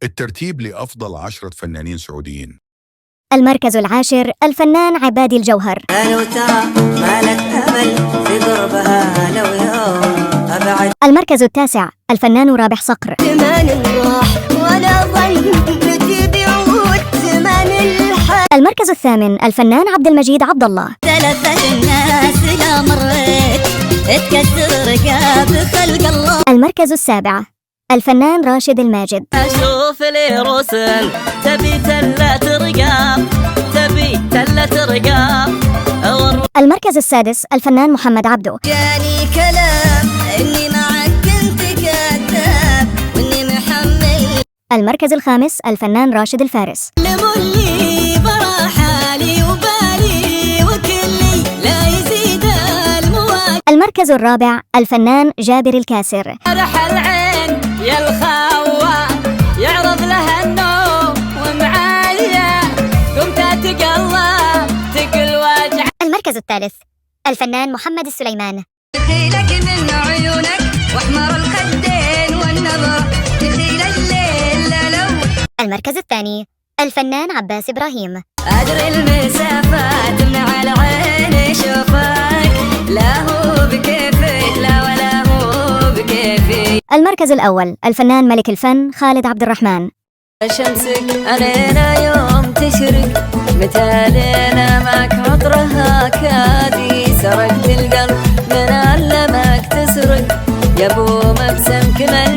الترتيب لأفضل 10 فنانين سعوديين. المركز العاشر الفنان عبادي الجوهر. لو ترى ما لك أمل في قربها لو يوم أبعد. المركز التاسع الفنان رابح صقر. زمان راح ولا ظن نجي بعود زمان الحال. المركز الثامن الفنان عبد المجيد عبد الله. تلفت الناس لا مريت تكسر رقاب خلق الله. المركز السابع الفنان راشد الماجد. أشوف لي رسل تبي تلة رقاب تبي تلة رقاب. المركز السادس الفنان محمد عبده. جاني كلام إني معك كنت كذاب وإني محمل. المركز الخامس الفنان راشد الفارس. لملي برا حالي وبالي وكلي لا يزيد المواجع. المركز الرابع الفنان جابر الكاسر. فرح العين يا الخوا يعرض لها النوم ومعايا قمت اتقلب تقل واجع. المركز الثالث الفنان محمد السليمان. دخيلك من عيونك واحمر الخدين والنظر دخيل الليل لو. المركز الثاني الفنان عباس إبراهيم. أدري المسافات من على عيني شوفك لا هو بكيفك لا ولا هو بكيفي. المركز الأول الفنان ملك الفن خالد عبد الرحمن. شمسك علينا يوم تشرق مثالنا معك عطرها كادي سرقت القلب من علمك تسرق يا ابو مبسم كمل